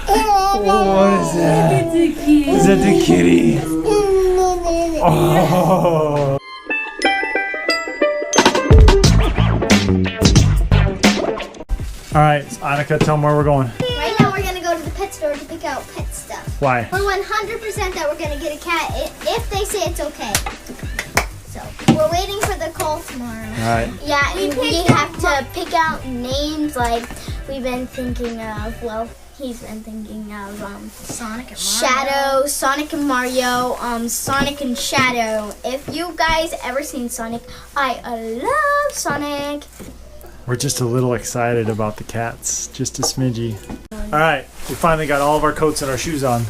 What is that? It's a kitty. Is that the kitty? Oh. All right, Annika, tell them where we're going. Right now we're going to go to the pet store to pick out pet stuff. Why? We're 100% that we're going to get a cat if they say it's okay. So we're waiting for the call tomorrow. All right. Yeah, and we have to pick out names like we've been thinking of, well, he's been thinking of Sonic and Mario. Shadow, Sonic and Mario, Sonic and Shadow. If you guys ever seen Sonic, I love Sonic. We're just a little excited about the cats, just a smidgy. All right, we finally got all of our coats and our shoes on.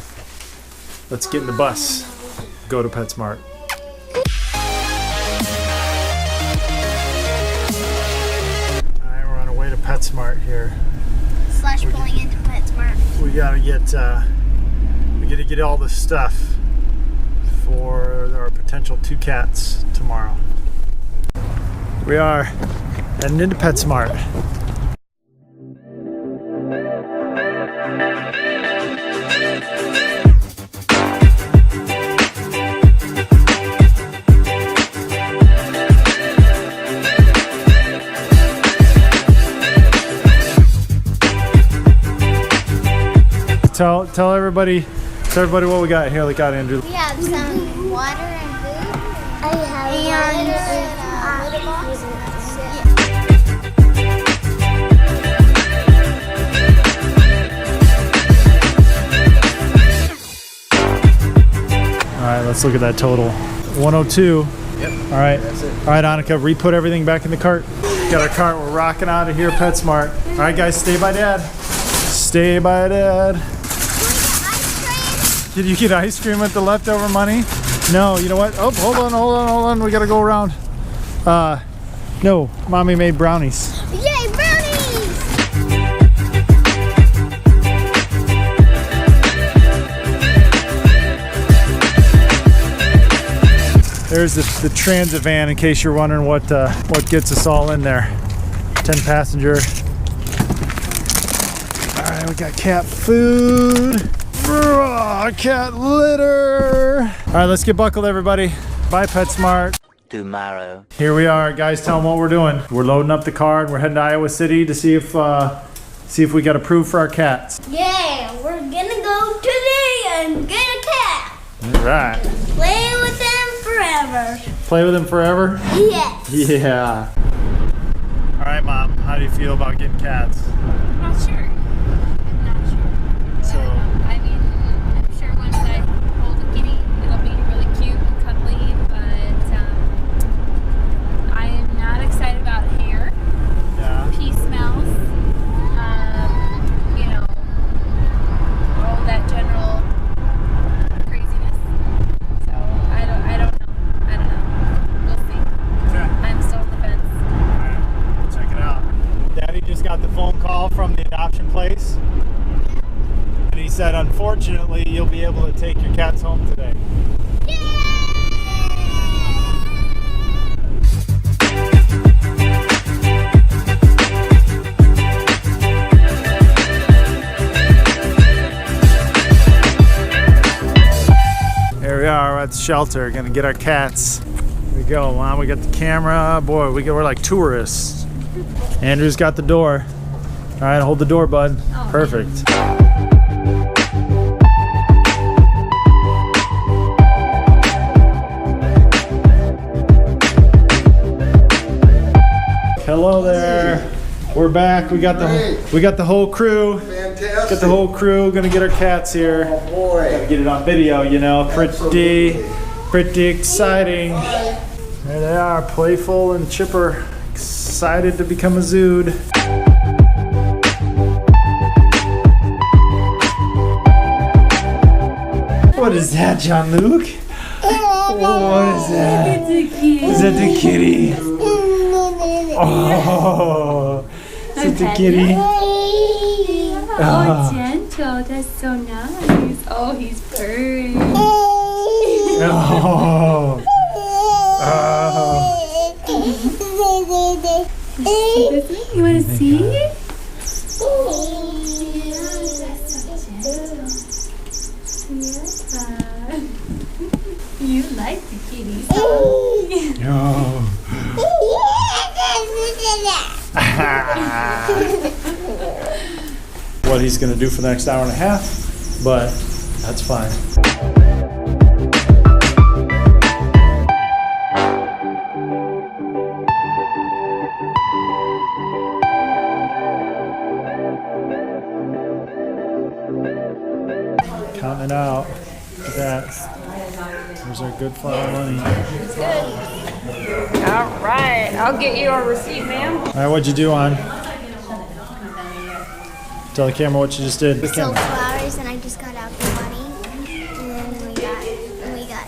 Let's get in the bus, go to PetSmart. All right, we're on our way to PetSmart here. Slash pulling into PetSmart. We gotta get all the stuff for our potential 2 cats tomorrow. We are heading into PetSmart. Tell everybody what we got here. Look out, Andrew. We have some water and food. I have litter box. All right, let's look at that total. 102. Yep. All right. That's it. All right, Annika, re-put everything back in the cart. Got our cart. We're rocking out of here, PetSmart. All right, guys, stay by Dad. Stay by Dad. Did you get ice cream with the leftover money? No, you know what? Oh, hold on. We gotta go around. No, Mommy made brownies. Yay, brownies! There's the transit van, in case you're wondering what gets us all in there. 10 passenger. All right, we got cat food. Cat litter. All right, let's get buckled, everybody. Bye, PetSmart. Tomorrow. Here we are, guys. Tell them what we're doing. We're loading up the car and we're heading to Iowa City to see if we got approved for our cats. Yeah, we're gonna go today and get a cat. All right. Play with them forever. Play with them forever? Yes. Yeah. All right, Mom. How do you feel about getting cats? I'm not sure. So. I mean, I'm sure once I hold a kitty, it'll be really cute and cuddly, but I am not excited about hair, Yeah. pee smells, you know, all that general craziness. So I don't know. We'll see. Okay. I'm still on the fence. All right. Check it out. Daddy just got the phone call from the adoption place. And he said, unfortunately, you'll be able to take your cats home today. Here we are at the shelter, gonna get our cats. Here we go, Mom. We got the camera. Boy, we're like tourists. Andrew's got the door. All right, hold the door, bud. Oh, perfect. Hello there. We're back. We got the whole crew. Fantastic. Got the whole crew. Gonna get our cats here. Oh boy. Gotta get it on video, you know. Pretty exciting. There they are, playful and chipper. Excited to become a zood. What is that, John Luke? What is that? It's a kitty. Is that the kitty? Oh, is it the kitty? Oh, gentle. That's so nice. Oh, he's purring. Oh. Oh. You want to see? You like the kitties. No. What he's gonna do for the next hour and a half, but that's fine. Counting it out. Look at that. There's our good flour money. All right, I'll get you a receipt, ma'am. All right, what'd you do on? Tell the camera what you just did. The Sold camera. flowers and I just got out the money. And then we got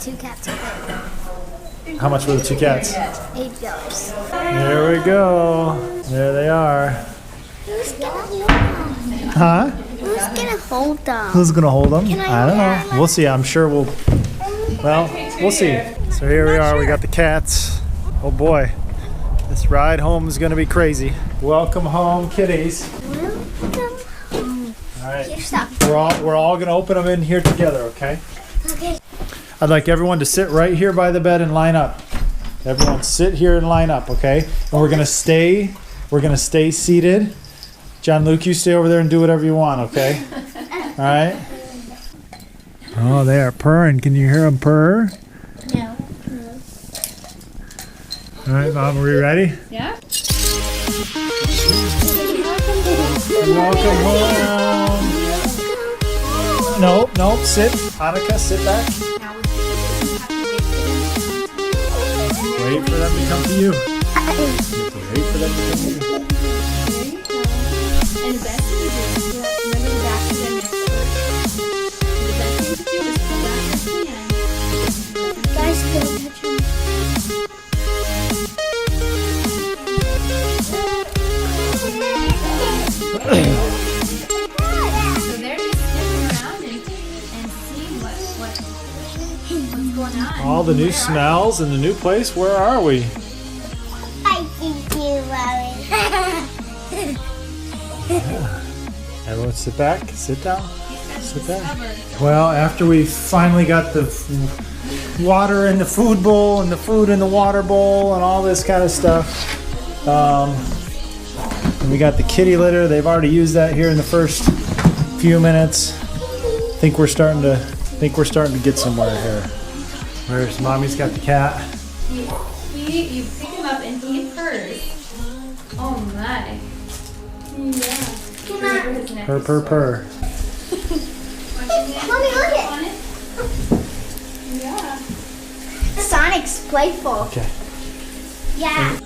2 cats with it. How much were the 2 cats? $8. There we go. There they are. Who's gonna hold them? Huh? Who's gonna hold them? Who's gonna hold them? Can I I don't hold know. We'll see. I'm sure we'll. Well, we'll see. So here we are. We got the cats. Oh boy, this ride home is gonna be crazy. Welcome home, kitties. Welcome home. All right. Here, stop. We're all gonna open them in here together, okay? Okay. I'd like everyone to sit right here by the bed and line up. Everyone sit here and line up, okay? And we're gonna stay seated. John Luke, you stay over there and do whatever you want, okay? All right? Oh, they are purring. Can you hear them purr? No. All right, Mom, are we ready? Yeah? Welcome home. Nope, sit. Annika, sit back. Wait for them to come to you. Wait for them to come to you. And the best thing to do is remember the back of the neck first. The best thing to do is pull back your hand. Guys, don't touch me. So they're just sniffing around and seeing what's going on. All the new smells in the new place. Where are we? I think you, Mommy. Everyone sit back, sit down, sit back. Well, after we finally got the water in the food bowl and the food in the water bowl and all this kind of stuff, and we got the kitty litter. They've already used that here in the first few minutes. I think we're starting to get somewhere here. Where's Mommy's got the cat? You pick him up and he purrs. Oh my. Yeah. Purr, purr, purr. Mommy, look it. Yeah. Sonic's playful. Okay. Yeah.